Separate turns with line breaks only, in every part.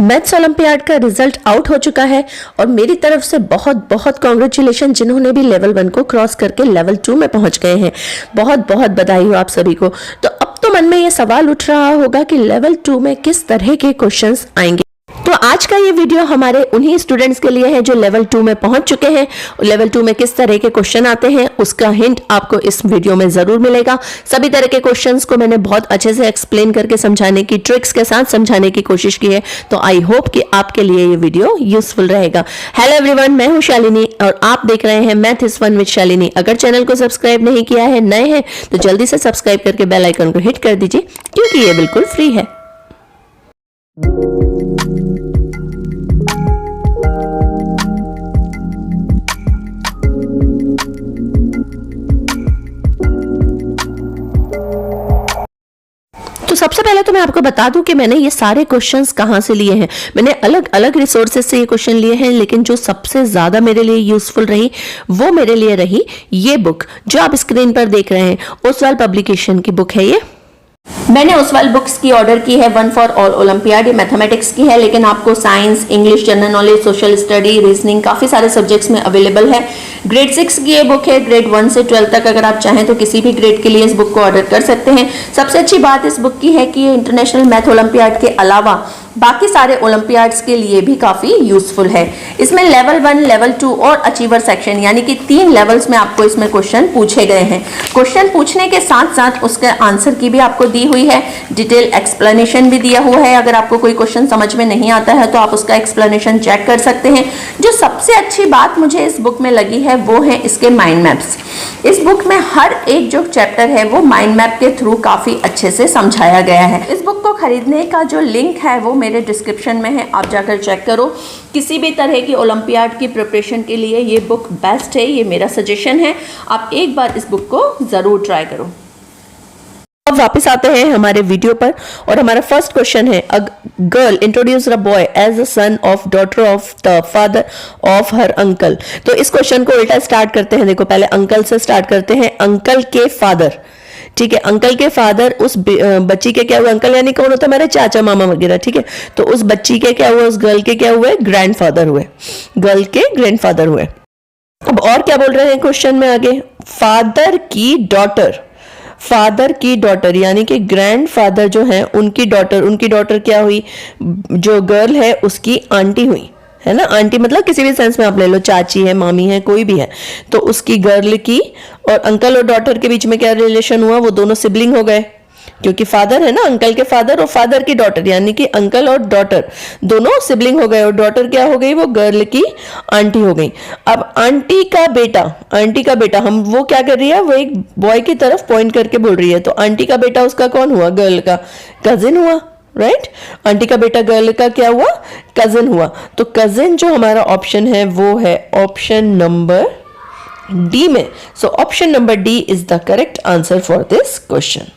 Maths olympiad का result out हो चुका है और मेरी तरफ से बहुत बहुत कॉन्ग्रेचुलेशन जिन्होंने भी लेवल 1 को क्रॉस करके लेवल 2 में पहुंच गए हैं। बहुत बहुत बधाई हो आप सभी को। तो अब तो मन में ये सवाल उठ रहा होगा कि लेवल 2 में किस तरह के क्वेश्चंस आएंगे। तो आज का ये वीडियो हमारे उन्हीं स्टूडेंट्स के लिए है जो लेवल 2 में पहुंच चुके हैं। लेवल 2 में किस तरह के क्वेश्चन आते हैं उसका हिंट आपको इस वीडियो में जरूर मिलेगा। सभी तरह के क्वेश्चंस को मैंने बहुत अच्छे से एक्सप्लेन करके समझाने की, ट्रिक्स के साथ समझाने की कोशिश की है। तो आई होप कि आपके लिए ये वीडियो यूजफुल रहेगा। हेलो एवरीवन, मैं हूं शालिनी और आप देख रहे हैं math is fun with Shalini. अगर चैनल को सब्सक्राइब नहीं किया है, नए हैं, तो जल्दी से सब्सक्राइब करके बेल आइकन को हिट कर दीजिए क्योंकि ये बिल्कुल फ्री है। तो सबसे पहले तो मैं आपको बता दूं कि मैंने ये सारे क्वेश्चंस कहाँ से लिए हैं। मैंने अलग अलग रिसोर्सेज से ये क्वेश्चन लिए हैं, लेकिन जो सबसे ज्यादा मेरे लिए यूजफुल रही वो मेरे लिए रही ये बुक जो आप स्क्रीन पर देख रहे हैं। ओसवाल पब्लिकेशन की बुक है ये। मैंने ओसवाल बुक्स की ऑर्डर की है, वन फॉर ऑल ओलंपियाड। ये मैथमेटिक्स की है, लेकिन आपको science, English, general knowledge, social study, reasoning काफी सारे सब्जेक्ट्स में अवेलेबल है। ग्रेड 6 की ये बुक है। ग्रेड 1 से 12 तक अगर आप चाहें तो किसी भी ग्रेड के लिए इस बुक को ऑर्डर कर सकते हैं। सबसे अच्छी बात इस बुक की है कि ये इंटरनेशनल मैथ ओलंपियाड के अलावा बाकी सारे ओलंपियाड्स के लिए भी काफी यूजफुल है। इसमें लेवल 1, लेवल 2 और अचीवर सेक्शन यानी कि 3 लेवल्स में आपको इसमें क्वेश्चन पूछे गए हैं। क्वेश्चन पूछने के साथ साथ उसके आंसर की भी आपको दी हुई है, डिटेल एक्सप्लेनेशन भी दिया हुआ है। अगर आपको कोई क्वेश्चन समझ में नहीं आता है तो आप उसका एक्सप्लेनेशन चेक कर सकते हैं। जो सबसे अच्छी बात मुझे इस बुक में लगी है वो है इसके माइंड मैप्स। इस बुक में हर एक जो चैप्टर है वो माइंड मैप के थ्रू काफी अच्छे से समझाया गया है। इस बुक को खरीदने का जो लिंक है वो मेरे डिस्क्रिप्शन में है, आप जाकर चेक करो। किसी भी तरह की ओलंपियाड की प्रिपरेशन के लिए ये बुक बेस्ट है, ये मेरा सजेशन है। आप एक बार इस बुक को जरूर ट्राई करो। अब वापस आते हैं हमारे वीडियो पर और हमारा फर्स्ट क्वेश्चन है, a girl introduce a boy as a son of daughter of the father of her uncle. तो इस क्वेश्चन को उल्टा स्टार्ट करते हैं। देखो, पहले अंकल से स्टार्ट करते हैं। अंकल के फादर, ठीक है, अंकल के फादर उस बच्ची के क्या हुए, अंकल यानी कौन होता है, हमारे चाचा मामा वगैरह, ठीक है। तो उस बच्ची के क्या हुए, उस गर्ल के क्या हुए, ग्रैंडफादर हुए, गर्ल के ग्रैंडफादर हुए। अब और क्या बोल रहे हैं क्वेश्चन में आगे, फादर की डॉटर, फादर की डॉटर यानी कि ग्रैंडफादर जो है उनकी डॉटर क्या हुई, जो गर्ल है उसकी आंटी हुई, है ना। आंटी मतलब किसी भी सेंस में आप ले लो, चाची है, मामी है, कोई भी है। तो उसकी गर्ल की और अंकल और डॉटर के बीच में क्या रिलेशन हुआ, वो दोनों सिबलिंग हो गए क्योंकि फादर है ना, अंकल के फादर और फादर की डॉटर यानी कि अंकल और डॉटर दोनों सिबलिंग हो गए और डॉटर क्या हो गई, वो गर्ल की आंटी हो गई। अब आंटी का बेटा हम वो क्या कर रही है, वो एक बॉय की तरफ पॉइंट करके बोल रही है। तो आंटी का बेटा उसका कौन हुआ, गर्ल का कजिन हुआ, राइट। आंटी का बेटा गर्ल का क्या हुआ, कजिन हुआ। तो कजिन जो हमारा ऑप्शन है वो है ऑप्शन नंबर डी में। So option number D is the correct answer for this question.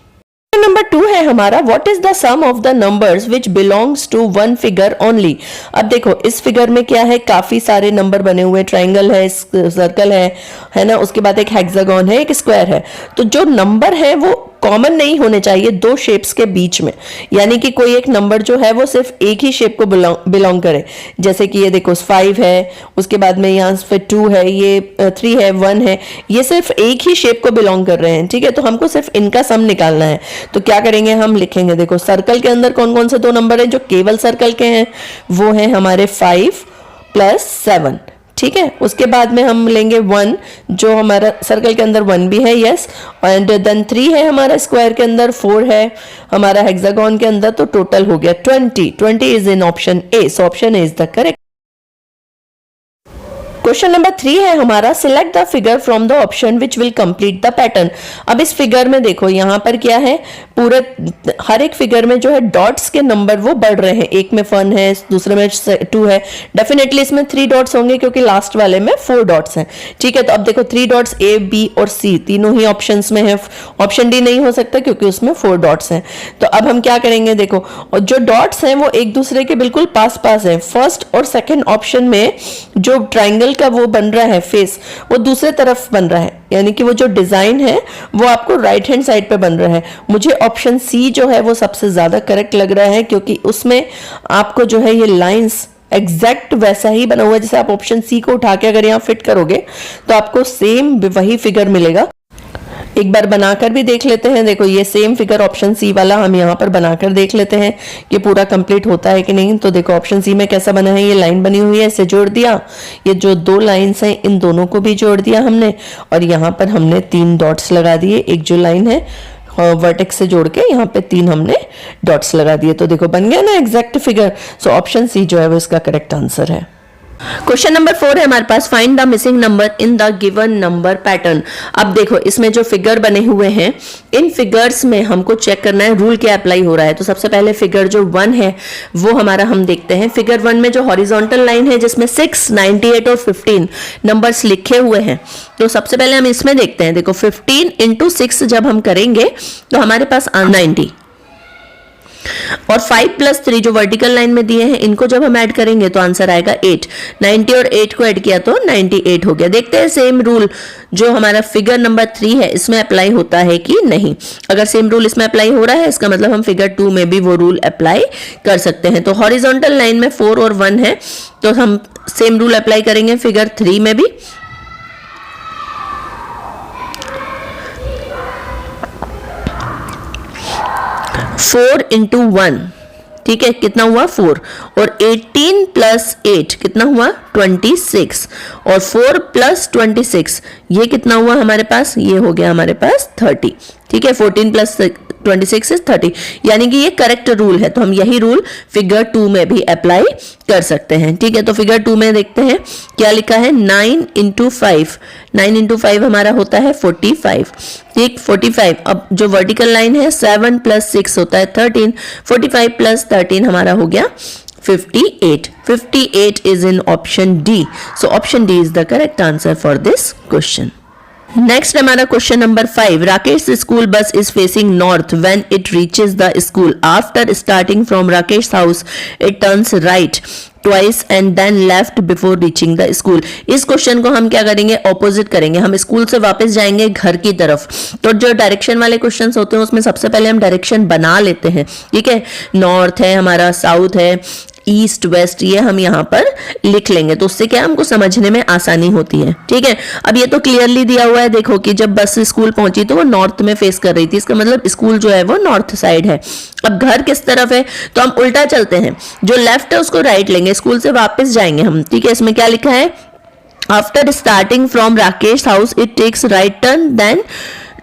Number 2 है हमारा, what is the sum of the numbers which belongs to one figure only. अब देखो, इस फिगर में क्या है, काफी सारे नंबर बने हुए, ट्राइंगल है, सर्कल है ना, उसके बाद एक हेक्सागन है, एक स्क्वायर है। तो जो नंबर है वो कॉमन नहीं होने चाहिए दो शेप्स के बीच में, यानी कि कोई एक नंबर जो है वो सिर्फ एक ही शेप को बिलोंग करे। जैसे कि ये देखो 5 है, उसके बाद में यहाँ पे 2 है, ये 3 है, 1 है, ये सिर्फ एक ही शेप को बिलोंग कर रहे हैं, ठीक है। तो हमको सिर्फ इनका सम निकालना है। तो क्या करेंगे, हम लिखेंगे, देखो सर्कल के अंदर कौन कौन से 2 नंबर है जो केवल सर्कल के हैं, वो है हमारे 5 + 7, ठीक है। उसके बाद में हम लेंगे 1 जो हमारा सर्कल के अंदर 1 भी है, यस, एंड देन 3 है हमारा स्क्वायर के अंदर, 4 है हमारा हेक्सागन के अंदर, तो टोटल हो गया 20 is in option A. So option A is the correct. Question number 3 है हमारा, select the figure from the option which will complete the pattern. अब इस फिगर में देखो, यहाँ पर क्या है, पूरे हर एक फिगर में जो है डॉट्स के नंबर वो बढ़ रहे हैं। एक में 1 है, दूसरे में 2 है, डेफिनेटली इसमें 3 डॉट्स होंगे क्योंकि लास्ट वाले में 4 डॉट्स हैं, ठीक है। तो अब देखो 3 डॉट्स ए, बी और सी तीनों ही ऑप्शंस में है, ऑप्शन डी नहीं हो सकता क्योंकि उसमें 4 डॉट्स हैं। तो अब हम क्या करेंगे, देखो, और जो डॉट्स हैं वो एक दूसरे के बिल्कुल पास पास है। फर्स्ट और सेकेंड ऑप्शन में जो ट्राइंगल एंगल का वो बन रहा है फेस, वो दूसरे तरफ बन रहा है, यानी कि वो जो डिजाइन है वो आपको राइट हैंड साइड पे बन रहा है। मुझे ऑप्शन सी जो है वो सबसे ज्यादा करेक्ट लग रहा है, क्योंकि उसमें आपको जो है ये लाइंस एग्जैक्ट वैसा ही बना हुआ है। जैसे आप ऑप्शन सी को उठा के अगर यहाँ फिट करोगे तो आपको सेम वही फिगर मिलेगा। एक बार बनाकर भी देख लेते हैं। देखो ये सेम फिगर ऑप्शन सी वाला हम यहाँ पर बनाकर देख लेते हैं कि पूरा कंप्लीट होता है कि नहीं। तो देखो ऑप्शन सी में कैसा बना है, ये लाइन बनी हुई है, इसे जोड़ दिया, ये जो दो लाइंस हैं इन दोनों को भी जोड़ दिया हमने, और यहाँ पर हमने 3 डॉट्स लगा दिए। एक जो लाइन है वर्टेक्स से जोड़ के यहाँ पे 3 हमने डॉट्स लगा दिए। तो देखो बन गया ना exact figure. So option C जो है वो इसका करेक्ट आंसर है। क्वेश्चन नंबर 4 है हमारे पास, find the missing number in the given number pattern. अब देखो इसमें जो फिगर बने हुए हैं, इन फिगर्स में हमको चेक करना है रूल क्या अप्लाई हो रहा है। तो सबसे पहले फिगर जो 1 है वो हमारा हम देखते हैं। फिगर 1 में जो हॉरिजॉन्टल लाइन है जिसमें 6, 98 और 15 नंबर्स लिखे हुए हैं, तो सबसे पहले हम इसमें देखते हैं। देखो 15 इंटू 6 जब हम करेंगे तो हमारे पास 90, और 5 प्लस 3 जो वर्टिकल लाइन में दिए हैं इनको जब हम ऐड करेंगे तो आंसर आएगा 8। 90 और 8 को ऐड किया तो 98 हो गया। देखते हैं सेम रूल जो हमारा फिगर नंबर 3 है इसमें अप्लाई होता है कि नहीं। अगर सेम रूल इसमें अप्लाई हो रहा है इसका मतलब हम फिगर 2 में भी वो रूल अप्लाई कर सकते हैं। तो हॉरिजॉन्टल लाइन में 4 और 1 है तो हम सेम रूल अप्लाई करेंगे फिगर 3 में भी। फोर इंटू 1, ठीक है, कितना हुआ 4, और 18 प्लस 8 कितना हुआ 26, और 4 प्लस 26 ये कितना हुआ हमारे पास, ये हो गया हमारे पास 30। ठीक है, 14 प्लस 26 इज 30, यानी कि ये करेक्ट रूल है। तो हम यही रूल फिगर 2 में भी अप्लाई कर सकते हैं। ठीक है, तो फिगर 2 में देखते हैं क्या लिखा है, 9 इंटू 5, 9 इंटू 5 हमारा होता है 45। ठीक, 45। अब जो वर्टिकल लाइन है 7 प्लस 6 होता है 13, 45 प्लस 13 हमारा हो गया 58। 58 is in option D. So option D is the correct answer for this question. Next हमारा question number 5, Rakesh school bus is facing north when it reaches the school after starting from Rakesh house it turns right twice and then left before reaching the school. इस question को हम क्या करेंगे, opposite करेंगे। हम school से वापस जाएंगे घर की तरफ। तो जो डायरेक्शन वाले क्वेश्चंस होते हैं उसमें सबसे पहले हम डायरेक्शन बना लेते हैं। ठीक है, नॉर्थ है हमारा, साउथ है, ईस्ट वेस्ट, ये हम यहाँ पर लिख लेंगे। तो उससे क्या हमको समझने में आसानी होती है। ठीक है, अब ये तो क्लियरली दिया हुआ है। देखो कि जब बस स्कूल पहुंची तो वो नॉर्थ में फेस कर रही थी, इसका मतलब स्कूल जो है वो नॉर्थ साइड है। अब घर किस तरफ है, तो हम उल्टा चलते हैं, जो लेफ्ट है उसको राइट लेंगे, स्कूल से वापस जाएंगे हम। ठीक है, इसमें क्या लिखा है, after starting from Rakesh house it takes right turn then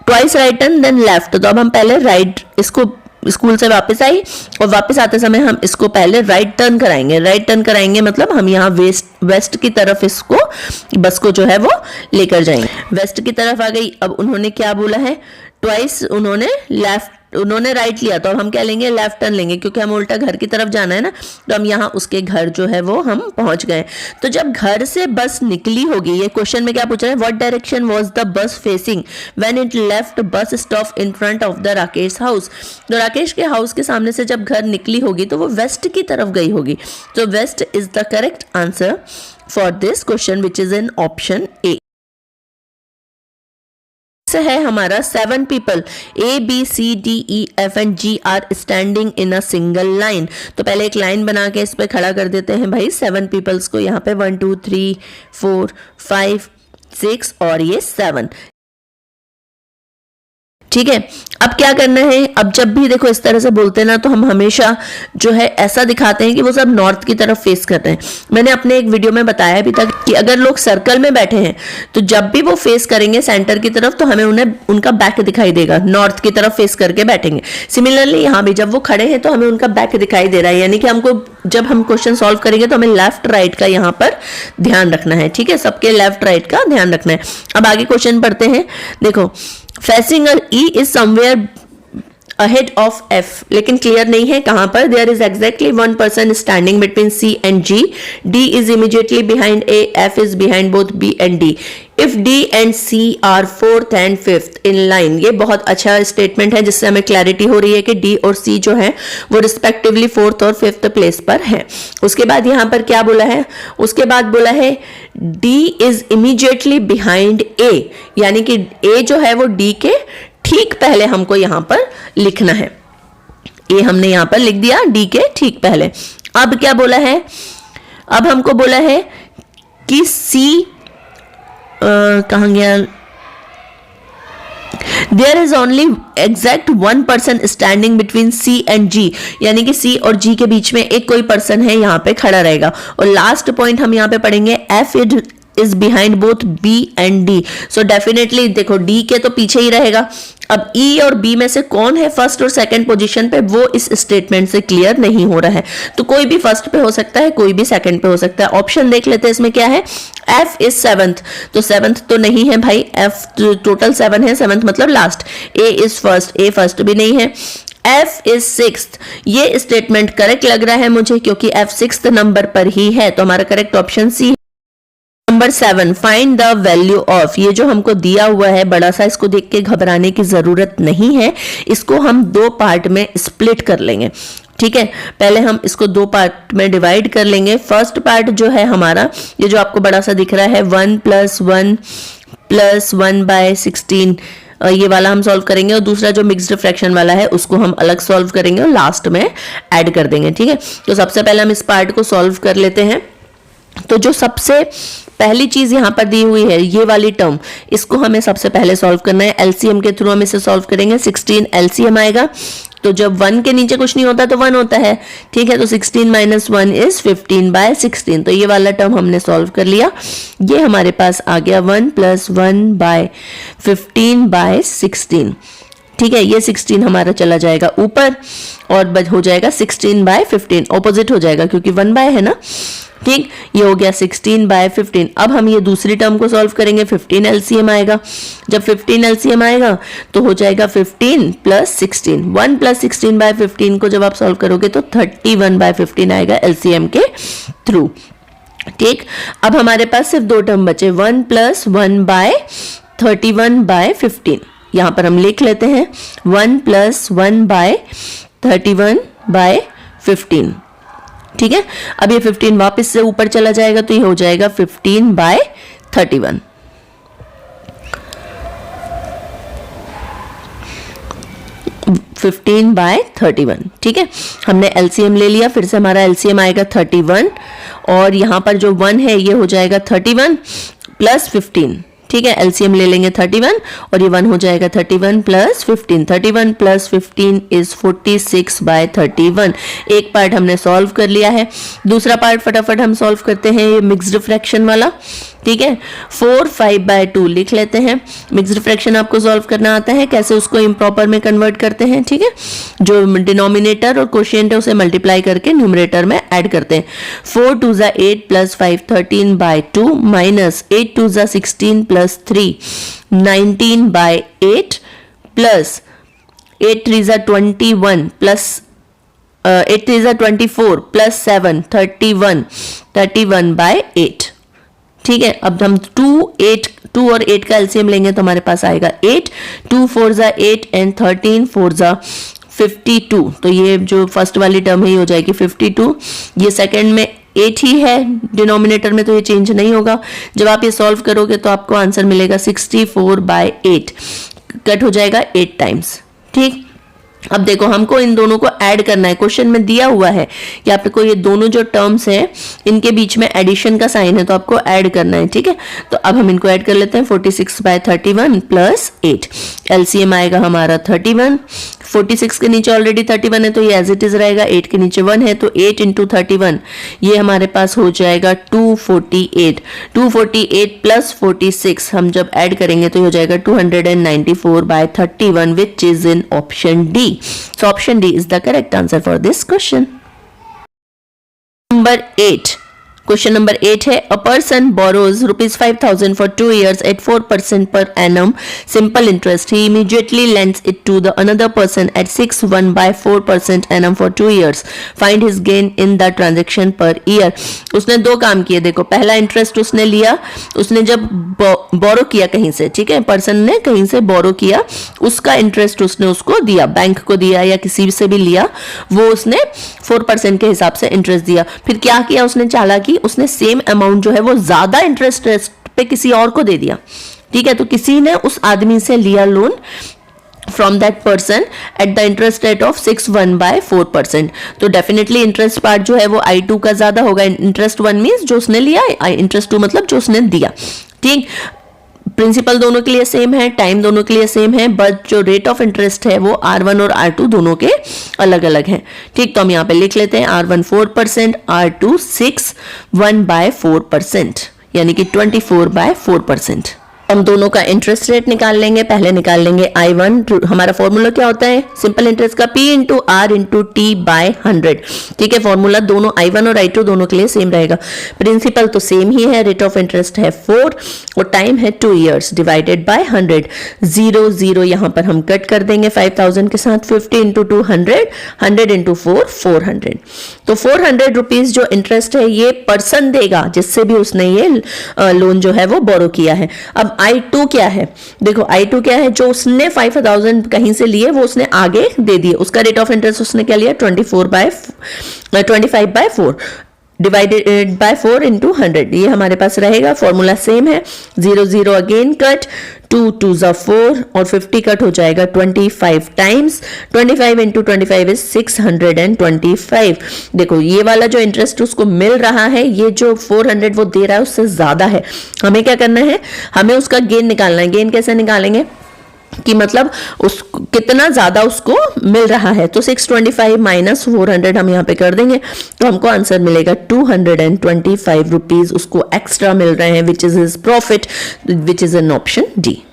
twice right turn then left. तो अब हम पहले राइट, इसको स्कूल से वापस आई और वापस आते समय हम इसको पहले राइट टर्न कराएंगे। राइट टर्न कराएंगे मतलब हम यहाँ वेस्ट की तरफ इसको बस को जो है वो लेकर जाएंगे। वेस्ट की तरफ आ गई। अब उन्होंने क्या बोला है, ट्वाइस उन्होंने राइट लिया, तो अब हम क्या लेंगे, लेफ्ट टर्न लेंगे, क्योंकि हम उल्टा घर की तरफ जाना है ना। तो हम यहाँ उसके घर जो है वो हम पहुंच गए। तो जब घर से बस निकली होगी, ये क्वेश्चन में क्या पूछा है, what direction was the bus facing when it left bus stop in front of the Rakesh house. तो राकेश के हाउस के सामने से जब घर निकली होगी तो वो वेस्ट की तरफ गई होगी। तो west is the correct answer for this question which is in option A. है हमारा 7 people A B C D E F and G are standing in a single line। तो पहले एक लाइन बना के इस पे खड़ा कर देते हैं भाई 7 peoples को। यहाँ पे 1 2 3 4 5 6 और ये 7। ठीक है, अब क्या करना है, अब जब भी देखो इस तरह से बोलते हैं ना तो हम हमेशा जो है ऐसा दिखाते हैं कि वो सब नॉर्थ की तरफ फेस कर रहे हैं। मैंने अपने एक वीडियो में बताया भी था कि अगर लोग सर्कल में बैठे हैं तो जब भी वो फेस करेंगे सेंटर की तरफ तो हमें उन्हें उनका बैक दिखाई देगा, नॉर्थ की तरफ फेस करके बैठेंगे। सिमिलरली यहाँ भी जब वो खड़े हैं तो हमें उनका बैक दिखाई दे रहा है, यानी कि हमको जब हम क्वेश्चन सॉल्व करेंगे तो हमें लेफ्ट राइट का यहाँ पर ध्यान रखना है। ठीक है, सबके लेफ्ट राइट का ध्यान रखना है। अब आगे क्वेश्चन पढ़ते हैं। देखो, facing a E is somewhere ahead of F, लेकिन क्लियर नहीं है कहां पर। There is exactly one person standing between C and G, D is immediately behind A, F is behind both B and D. If D and C are fourth and fifth in line, ये बहुत अच्छा statement है जिससे हमें clarity हो रही है कि डी और सी जो है वो रिस्पेक्टिवली फोर्थ और फिफ्थ प्लेस पर है। उसके बाद यहां पर क्या बोला है, उसके बाद बोला है डी इज इमीडिएटली बिहाइंड ए, यानी कि ए जो है वो डी के ठीक पहले हमको यहां पर लिखना है। ए हमने यहां पर लिख दिया डी के ठीक पहले। अब क्या बोला है, अब हमको बोला है कि सी कहां गया, there is only exact one person standing between C and G, यानी कि सी और जी के बीच में एक कोई पर्सन है यहां पे खड़ा रहेगा। और लास्ट पॉइंट हम यहां पे पढ़ेंगे F is behind both B and D, so definitely देखो डी के तो पीछे ही रहेगा। अब ई और बी में से कौन है फर्स्ट और सेकंड पोजीशन पे, वो इस स्टेटमेंट से क्लियर नहीं हो रहा है। तो कोई भी फर्स्ट पे हो सकता है, कोई भी सेकंड पे हो सकता है। ऑप्शन देख लेते हैं इसमें क्या है, एफ इज सेवंथ, तो सेवंथ तो नहीं है भाई, एफ टोटल 7 है, सेवंथ मतलब last. A is first, A first भी नहीं है। एफ इज सिक्स्थ, ये स्टेटमेंट करेक्ट लग रहा है मुझे क्योंकि एफ सिक्स्थ नंबर पर ही है, तो हमारा correct option C. Number 7, find the value of, ये जो हमको दिया हुआ है बड़ा सा, इसको देख के घबराने की जरूरत नहीं है। इसको हम दो पार्ट में स्प्लिट कर लेंगे, ठीक है। पहले हम इसको दो पार्ट में डिवाइड कर लेंगे। फर्स्ट पार्ट जो है हमारा, ये जो आपको बड़ा सा दिख रहा है 1 + 1 बाय 16, ये वाला हम सॉल्व करेंगे। और दूसरा जो मिक्स्ड फ्रैक्शन वाला है उसको हम अलग सॉल्व करेंगे और लास्ट में ऐड कर देंगे, ठीक है। तो सबसे पहले हम इस पार्ट को सॉल्व कर लेते हैं। तो जो सबसे पहली चीज यहां पर दी हुई है ये वाली टर्म, इसको हमें सबसे पहले सॉल्व करना है। एलसीएम के थ्रू हम इसे सॉल्व करेंगे। 16 एलसीएम आएगा, तो जब 1 के नीचे कुछ नहीं होता तो 1 होता है, ठीक है। तो 16 - 1 इज 15/16, तो ये वाला टर्म हमने सॉल्व कर लिया। ये हमारे पास आ गया 1 + 1/15/16, ठीक है। ये 16 हमारा चला जाएगा ऊपर और हो जाएगा 16/15, ऑपोजिट हो जाएगा क्योंकि 1 बाय है ना, ठीक। ये हो गया 16/15। अब हम ये दूसरी टर्म को सॉल्व करेंगे। 15 एलसीएम आएगा। जब 15 एलसीएम आएगा तो हो जाएगा 15 + 16, 1 + 16/15 को जब आप सॉल्व करोगे तो 31/15 आएगा एलसीएम के थ्रू, ठीक। अब हमारे पास सिर्फ दो टर्म बचे, 1 + 1/31/15। यहां पर हम लिख लेते हैं 1 + 1/31/15, ठीक है। अब ये 15 वापस से ऊपर चला जाएगा तो ये हो जाएगा 15/31, 15/31, ठीक है। हमने एलसीएम ले लिया, फिर से हमारा एलसीएम आएगा 31 और यहां पर जो 1 है ये हो जाएगा 31 + 15, ठीक है। एलसीएम ले लेंगे 31 और ये 1 हो जाएगा 31 + 15, 31 + 15 इज 46/31। एक पार्ट हमने सॉल्व कर लिया है। दूसरा पार्ट फटाफट हम सॉल्व करते हैं, ये मिक्स्ड फ्रैक्शन वाला, ठीक है। 4/5/2 लिख लेते हैं। मिक्स्ड फ्रैक्शन आपको सॉल्व करना आता है, कैसे उसको इम्प्रॉपर में कन्वर्ट करते हैं, ठीक है। जो डिनोमिनेटर और कोशिएंट है उसे मल्टीप्लाई करके न्यूमरेटर में ऐड करते हैं। 4 × 2 = 8 + 5 13/2 - 8 × 2 = 16 + 3 19/8 + 8 × 3 = 21 + 8 × 3 = 24 + 7 31 31/8, ठीक है। अब हम 2 और 8 का एलसीएम लेंगे तो हमारे पास आएगा 8, 2 × 4 = 8 एंड 13 × 4 = 52। तो ये जो फर्स्ट वाली टर्म है ये हो जाएगी 52। ये सेकंड में 8 ही है डिनोमिनेटर में, तो ये चेंज नहीं होगा। जब आप ये सॉल्व करोगे तो आपको आंसर मिलेगा 64/8, कट हो जाएगा 8 टाइम्स, ठीक। अब देखो हमको इन दोनों को ऐड करना है। क्वेश्चन में दिया हुआ है कि आपको ये दोनों जो टर्म्स हैं इनके बीच में एडिशन का साइन है, तो आपको ऐड करना है, ठीक है। तो अब हम इनको ऐड कर लेते हैं। 46/31 + 8, एलसीएम आएगा हमारा 31। 46 के नीचे ऑलरेडी 31 है तो ये एज इट इज रहेगा। 8 के नीचे 1 है तो 8 × 31 ये हमारे पास हो जाएगा 248। 248 + 46 हम जब ऐड करेंगे तो ये हो जाएगा 294/31 विच is in option D. So option D is the correct answer for this question. Number 8. Question number 8 है, a person borrows ₹5,000 for 2 years at 4% per annum simple interest. He immediately lends it to the another person at 6.1/4% annum for 2 years. Find his gain in the transaction per year. उसने दो काम किए, देखो पहला interest उसने लिया, उसने जब बोरो किया कहीं से, ठीक है, पर्सन ने कहीं से बोरो किया, उसका इंटरेस्ट उसने उसको दिया, बैंक को दिया या किसी से भी लिया, वो उसने 4% के हिसाब से इंटरेस्ट दिया। फिर क्या किया उसने, चालाकी, उसने सेम अमाउंट जो है वो ज्यादा इंटरेस्ट पे किसी और को दे दिया, ठीक है। तो किसी ने उस आदमी से लिया loan from that person at the interest rate of 6.1/4%। तो डेफिनेटली इंटरेस्ट पार्ट जो है वो I2 का ज्यादा होगा। इंटरेस्ट 1 मीन्स जो उसने लिया, इंटरेस्ट 2 मतलब जो उसने दिया, ठीक। प्रिंसिपल दोनों के लिए सेम है, टाइम दोनों के लिए सेम है, बट जो रेट ऑफ इंटरेस्ट है वो R1 और R2 दोनों के अलग अलग हैं, ठीक। तो हम यहाँ पे लिख लेते हैं R1 4%, R2 6.1/4%, यानी कि 24/4%। हम दोनों का इंटरेस्ट रेट निकाल लेंगे। पहले निकाल लेंगे I1, हमारा फॉर्मूला क्या होता है सिंपल इंटरेस्ट का, P into R into T/100, ठीक है। फॉर्मूला दोनों I1 और I2 दोनों के लिए सेम रहेगा। प्रिंसिपल तो सेम ही है, रेट ऑफ इंटरेस्ट है 4 और टाइम है 2 years डिवाइडेड बाय 100। 0 0 यहाँ पर हम कट कर देंगे 5,000 के साथ। 50 इंटू 200, 100 इंटू 4 400। तो 400 रुपीज जो इंटरेस्ट है ये पर्सन देगा जिससे भी उसने ये लोन जो है वो बोरो किया है। अब I2 क्या है, देखो I2 क्या है, जो उसने 5,000 कहीं से लिए वो उसने आगे दे दिए, उसका रेट ऑफ इंटरेस्ट उसने क्या लिया 25/4 डिवाइडेड बाय 4 इंटू 100, ये हमारे पास रहेगा। फॉर्मूला सेम है। 0 0 अगेन कट, 2 2 4 और 50 कट हो जाएगा 25 टाइम्स। 25 into 25 is 625। देखो ये वाला जो इंटरेस्ट उसको मिल रहा है, ये जो 400 वो दे रहा है उससे ज्यादा है। हमें क्या करना है, हमें उसका गेन निकालना है। गेन कैसे निकालेंगे कि मतलब उस कितना ज्यादा उसको मिल रहा है। तो 625 माइनस 400 हम यहाँ पे कर देंगे तो हमको आंसर मिलेगा 225 रुपीज उसको एक्स्ट्रा मिल रहे हैं, which is his profit, which is an option D.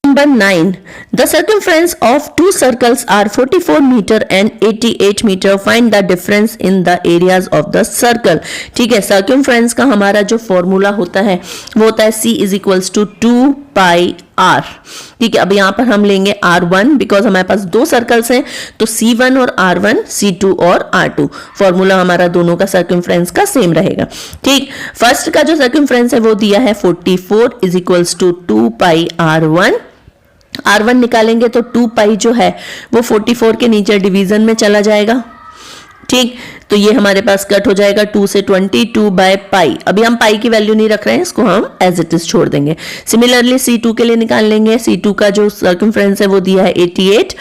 Number 9. The circumference of two circles are 44 meter and 88 meter. Find the difference in the areas of the circle. ठीक है, circumference का हमारा जो formula होता है वो होता है C is equals to 2πr। ठीक है, अब यहाँ पर हम लेंगे R1 बिकॉज हमारे पास दो सर्कल्स हैं, तो C1 और R1, C2 और R2। फॉर्मूला हमारा दोनों का सर्कमफ्रेंस का सेम रहेगा। ठीक, फर्स्ट का जो सर्कमफ्रेंस है वो दिया है 44 is equals to 2πr1। R1 निकालेंगे तो 2π जो है वो 44 के नीचे डिवीजन में चला जाएगा। ठीक, तो ये हमारे पास कट हो जाएगा 2 से 22/π। अभी हम पाई की वैल्यू नहीं रख रहे हैं, इसको हम एज इट इज छोड़ देंगे। सिमिलरली C2 के लिए निकाल लेंगे। C2 का जो सर्कमफ्रेंस है वो दिया है 88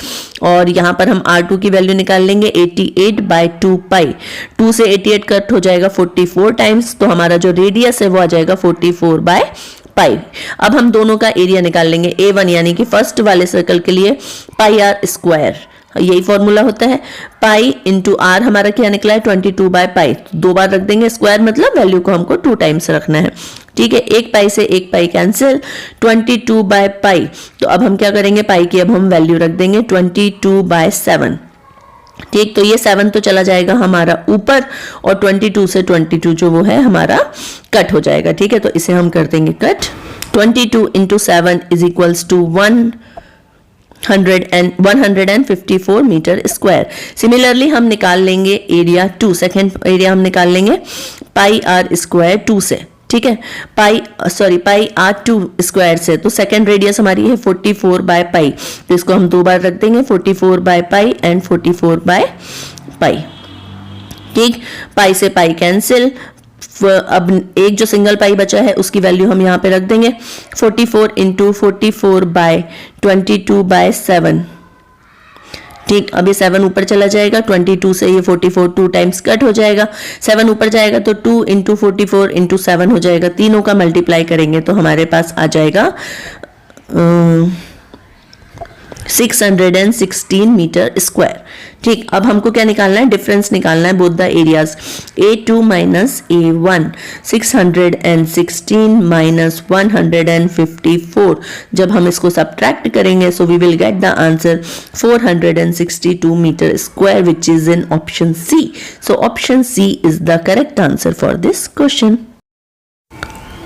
और यहाँ पर हम R2 की वैल्यू निकाल लेंगे 88/2π। 2 से 88 कट हो जाएगा 44 टाइम्स, तो हमारा जो रेडियस है वो आ जाएगा 44/π। अब हम दोनों का एरिया निकाल लेंगे। A1 यानी कि फर्स्ट वाले सर्कल के लिए πr², यही फॉर्मूला होता है। पाई इंटू आर हमारा क्या निकला है 22/π। दो बार रख देंगे, स्क्वायर मतलब वैल्यू को हमको 2 टाइम्स रखना है। ठीक है, एक पाई से एक पाई कैंसिल, 22/π। तो अब हम क्या करेंगे, पाई की अब हम वैल्यू रख देंगे 22/7। ठीक, तो ये 7 तो चला जाएगा हमारा ऊपर और 22 से 22 जो वो है हमारा कट हो जाएगा। ठीक है, तो इसे हम कर देंगे cut. 22 into 7 is equals to 154 metre square. Similarly हम निकाल लेंगे एरिया 2, सेकेंड एरिया हम निकाल लेंगे πr² 2 से। ठीक है, पाई r2 स्क्वायर से, तो सेकेंड रेडियस हमारी है 44/π। तो इसको हम दो बार रख देंगे 44/π एंड 44/π। ठीक, पाई से पाई कैंसिल, अब एक जो सिंगल पाई बचा है उसकी वैल्यू हम यहाँ पे रख देंगे 44 इंटू 44/22/7। ठीक, अब ये 7 ऊपर चला जाएगा, 22 से ये 44 2 टाइम्स कट हो जाएगा। 7 ऊपर जाएगा तो 2 इंटू 44 इंटू 7 हो जाएगा। तीनों का मल्टीप्लाई करेंगे तो हमारे पास आ जाएगा 616 मीटर स्क्वायर। ठीक, अब हमको क्या निकालना है, डिफरेंस निकालना है both the areas. A2 minus A1, 616 minus 154। जब हम इसको सब्ट्रैक्ट करेंगे so we will get the answer 462 metre square which is in option C. So option C is the correct answer for this question.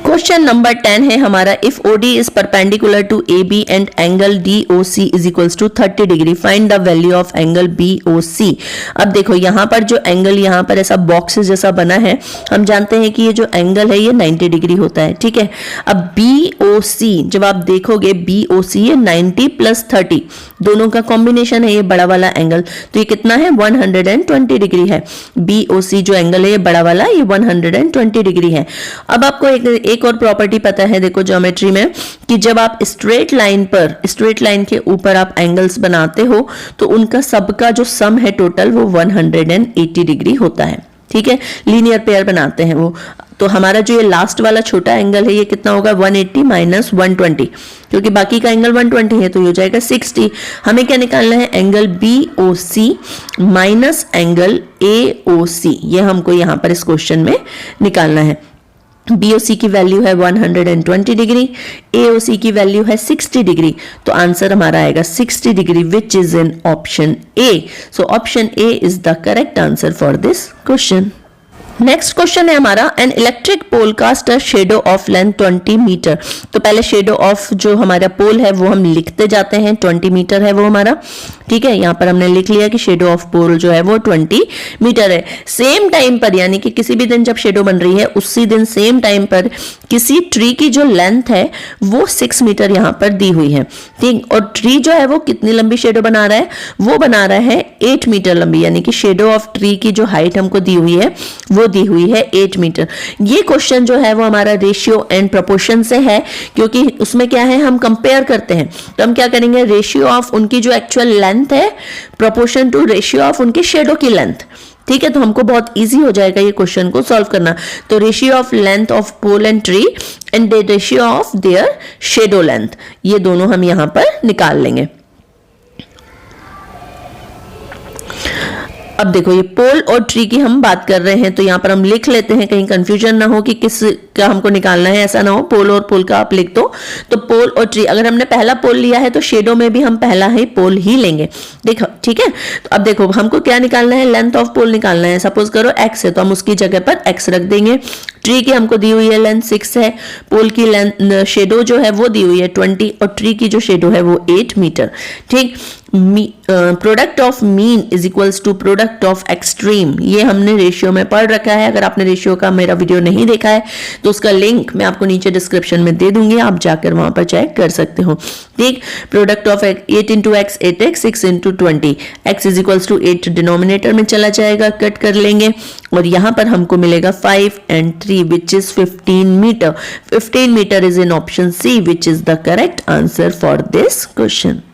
Question number 10 है हमारा, if OD is perpendicular to AB and angle DOC is equals to 30 degree, find the value of angle BOC। अब देखो यहाँ पर जो angle यहाँ पर ऐसा बॉक्स जैसा बना है, हम जानते हैं कि ये जो एंगल है ये 90 डिग्री होता है, ठीक है। अब BOC जब आप देखोगे BOC ये 90 प्लस 30 दोनों का कॉम्बिनेशन है, ये बड़ा वाला एंगल, तो ये कितना है 120 डिग्री है। BOC जो एंगल है ये बड़ा वाला, ये 120 डिग्री है। अब आपको एक और प्रॉपर्टी पता है, देखो ज्योमेट्री में, कि जब आप स्ट्रेट लाइन के ऊपर आप एंगल्स बनाते हो तो उनका सबका जो सम है टोटल वो 180 डिग्री होता है, ठीक है। लीनियर पेयर बनाते हैं वो, तो हमारा जो ये लास्ट वाला छोटा एंगल है ये कितना होगा 180 माइनस 120, क्योंकि बाकी का एंगल 120 है तो ये हो जाएगा 60। हमें क्या निकालना है, angle BOC minus angle AOC, ये हमको यहाँ पर इस क्वेश्चन में निकालना है। BOC की वैल्यू है 120 डिग्री, AOC की वैल्यू है 60 डिग्री, तो आंसर हमारा आएगा 60 degree which is in option A। So option A is the correct answer for this question. Next question है हमारा, an electric pole cast a shadow of length 20 metre. तो पहले shadow of जो हमारा पोल है वो हम लिखते जाते हैं, 20 मीटर है वो हमारा, ठीक है। यहाँ पर हमने लिख लिया कि शेडो ऑफ पोल जो है वो 20 मीटर है। सेम टाइम पर, यानी कि किसी भी दिन जब शेडो बन रही है उसी दिन सेम टाइम पर किसी ट्री की जो लेंथ है वो 6 मीटर यहाँ पर दी हुई है, ठीक। और ट्री जो है वो कितनी लंबी शेडो बना रहा है, वो बना रहा है 8 मीटर लंबी, यानी कि शेडो ऑफ ट्री की जो हाइट हमको दी हुई है वो दी हुई है 8 मीटर। ये क्वेश्चन जो है वो हमारा रेशियो एंड प्रोपोर्शन से है, क्योंकि उसमें क्या है, हम कंपेयर करते हैं, तो हम क्या करेंगे, रेशियो ऑफ उनकी जो एक्चुअल लेंथ है प्रोपोर्शन टू रेशियो ऑफ उनके शेडो की लेंथ, ठीक है। तो हमको बहुत इजी हो जाएगा ये क्वेश्चन को सॉल्व करना। तो ratio of length of pole and tree and the ratio of their shadow length, ये दोनों हम यहां पर निकाल लेंगे। अब देखो ये पोल और ट्री की हम बात कर रहे हैं, तो यहाँ पर हम लिख लेते हैं, कहीं कंफ्यूजन ना हो कि किस का हमको निकालना है, ऐसा ना हो पोल और पोल का आप लिख दो। तो पोल और ट्री, अगर हमने पहला पोल लिया है तो शेडो में भी हम पहला ही पोल ही लेंगे, देखो, ठीक है। तो अब देखो हमको क्या निकालना है, लेंथ ऑफ पोल निकालना है। सपोज करो x है तो हम उसकी जगह पर x रख देंगे। ट्री की हमको दी हुई है लेंथ 6 है, पोल की लेंथ शेडो जो है वो दी हुई है 20 और ट्री की जो शेडो है वो 8 मीटर, ठीक। Product of mean is equals to product of extreme, ये हमने रेशियो में पढ़ रखा है। अगर आपने रेशियो का मेरा वीडियो नहीं देखा है तो उसका लिंक मैं आपको नीचे डिस्क्रिप्शन में दे दूंगी, आप जाकर वहां पर चेक कर सकते हो, ठीक। Product of 8 into x 8x, 6 into 20, x is equals to 8 denominator में चला जाएगा, कट कर लेंगे और यहां पर हमको मिलेगा 5 and 3 which is 15 meter. 15 meter is in option C, which is the correct answer for this question.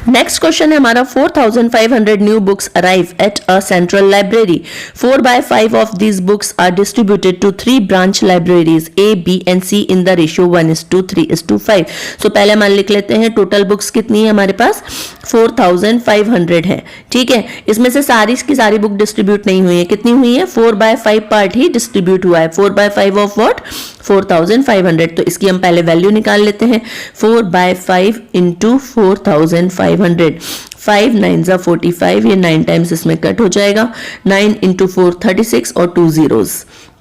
Next question है हमारा, 4500 new books arrive at a central library. 4/5 of these books are distributed to 3 branch libraries A, B and C in the ratio 1:3:5। So पहले मान लिख लेते हैं total books कितनी है हमारे पास, 4500 है, ठीक है। इसमें से सारी की सारी बुक डिस्ट्रीब्यूट नहीं हुई है, कितनी हुई है, 4/5 पार्ट ही डिस्ट्रीब्यूट हुआ है। 4/5 ऑफ व्हाट, 4500। तो इसकी हम पहले वैल्यू निकाल लेते हैं, 4/5 इंटू 4500, 5 9 45, ये 9 टाइम्स इसमें कट हो जाएगा, 9 इंटू 4 36 और 2 zeros,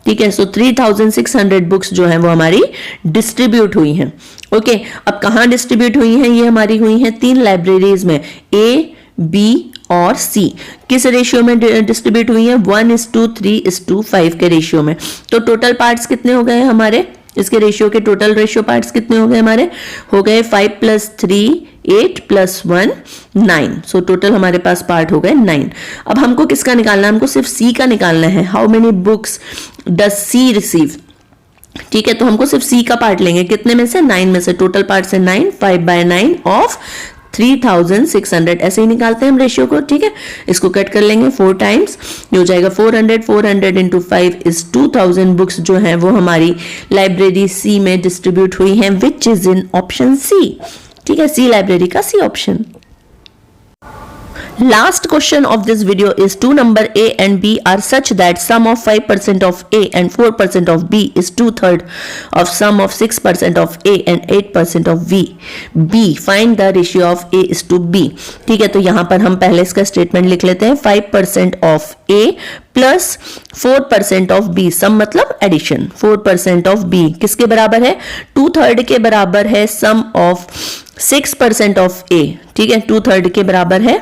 ठीक है। सो 3600 बुक्स जो है वो हमारी डिस्ट्रीब्यूट हुई हैं, ओके। अब कहाँ डिस्ट्रीब्यूट हुई हैं, ये हमारी हुई हैं 3 लाइब्रेरीज में, A, B और C। किस रेशियो में डिस्ट्रीब्यूट हुई है, 1:3:5 के रेशियो में। तो टोटल पार्ट्स कितने हो गए हमारे, इसके रेशियो के टोटल रेशियो पार्ट्स कितने हो गए हमारे, हो गए 5 + 3 8 + 1 9। सो टोटल हमारे पास पार्ट हो गए 9। अब हमको किसका निकालना है, हमको सिर्फ C का निकालना है। How many books does C receive, ठीक है। तो हमको सिर्फ C का पार्ट लेंगे, कितने में से, 9 में से। टोटल पार्ट है 9, 5/9 ऑफ 3600, ऐसे ही निकालते हैं हम रेशियो को, ठीक है। इसको कट कर लेंगे 4 टाइम्स, ये हो जाएगा 400 इंटू 5 इज 2000 बुक्स जो है वो हमारी लाइब्रेरी C में डिस्ट्रीब्यूट हुई हैं, विच इज इन ऑप्शन C, ठीक है। C लाइब्रेरी का C option. Last question of this video is two number A and B are such that sum of 5% of A and 4% of B is 2/3 of sum of 6% of A and 8% of B. Find the ratio of A is to B. ठीक है, तो यहां पर हम पहले इसका statement लिख लेते हैं. 5% of A plus 4% of B. सम मतलब एडिशन. 4% ऑफ B किसके बराबर है? 2/3 के बराबर है सम ऑफ 6% ऑफ A. ठीक है, 2/3 के बराबर है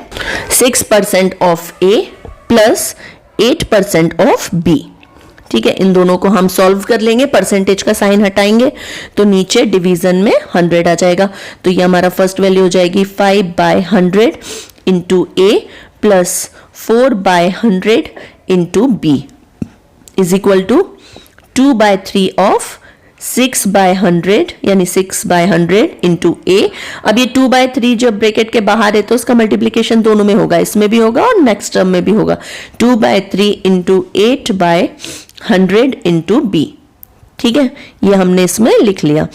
6% of A plus 8% of B. ठीक है, इन दोनों को हम सॉल्व कर लेंगे. परसेंटेज का साइन हटाएंगे तो नीचे डिवीजन में 100 आ जाएगा. तो ये हमारा फर्स्ट वैल्यू हो जाएगी 5/100 into A plus 4/100 into B is equal to 2/3 of 6/100 यानी 6/100 इंटू A. अब ये 2/3 जब ब्रैकेट के बाहर है तो उसका मल्टीप्लीकेशन दोनों में होगा, इसमें भी होगा और नेक्स्ट टर्म में भी होगा. 2/3 इंटू 8/100 इंटू B. ठीक है, ये हमने इसमें लिख लिया.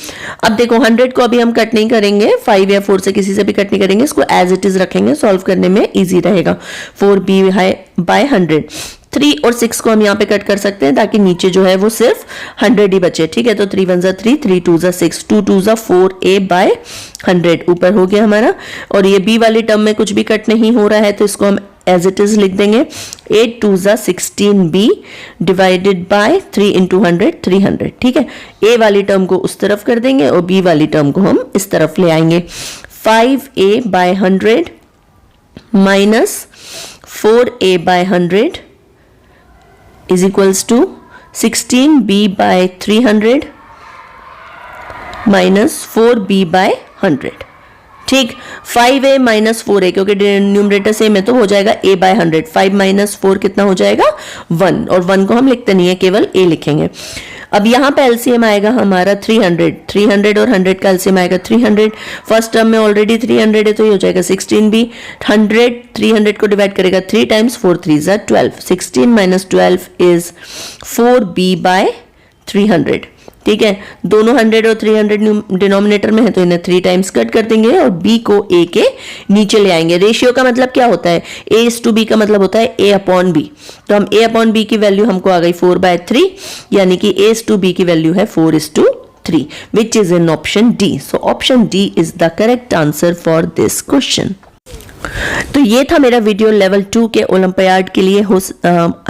अब देखो 100 को अभी हम कट नहीं करेंगे, 5 या 4 से किसी से भी कट नहीं करेंगे, इसको एज इट इज रखेंगे, सॉल्व करने में इजी रहेगा. 4B/100. 3 और 6 को हम यहाँ पे कट कर सकते हैं ताकि नीचे जो है वो सिर्फ 100 ही बचे. ठीक है, तो 3 1 जा 3, 3 2 जा 6, 2 2 जा 4A/100 ऊपर हो गया हमारा. और ये B वाली टर्म में कुछ भी कट नहीं हो रहा है तो इसको हम एज इट इज लिख देंगे. 8 2 जा 16B डिवाइडेड बाय 3 इंटू 100 300. ठीक है, A वाली टर्म को उस तरफ कर देंगे और B वाली टर्म को हम इस तरफ ले आएंगे. 5A/100 minus 4A/100 is equals to 16B/300 minus 4B/100. ठीक, 5A माइनस 4A क्योंकि न्यूमरेटर सेम है तो हो जाएगा A/100. 5 माइनस 4 कितना हो जाएगा? 1. और 1 को हम लिखते नहीं है, केवल A लिखेंगे. अब यहां पे एलसीएम आएगा हमारा 300 और 100 का एलसीएम आएगा 300. फर्स्ट टर्म में ऑलरेडी 300 है तो ये हो जाएगा 16B. 100 300 को डिवाइड करेगा 3 टाइम्स, 4 3 जा 12. 16 माइनस 12 इज 4B/300. ठीक है, दोनों 100 और 300 डिनोमिनेटर में है तो इन्हें 3 टाइम्स कट कर देंगे और B को A के नीचे ले आएंगे. रेशियो का मतलब क्या होता है? A/B का मतलब होता है A/B. तो हम A/B की वैल्यू हमको आ गई 4/3 यानी कि A/B की वैल्यू है 4:3 विच is in option D. So option D is the correct answer for this question. तो ये था मेरा वीडियो लेवल 2 के ओलंपियाड के लिए.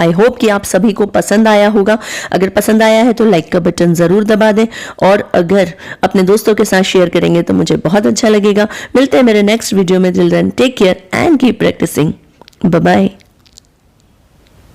आई होप कि आप सभी को पसंद आया होगा. अगर पसंद आया है तो लाइक का बटन जरूर दबा दें और अगर अपने दोस्तों के साथ शेयर करेंगे तो मुझे बहुत अच्छा लगेगा. मिलते हैं मेरे नेक्स्ट वीडियो में. Till then take care and keep practising. Bye bye.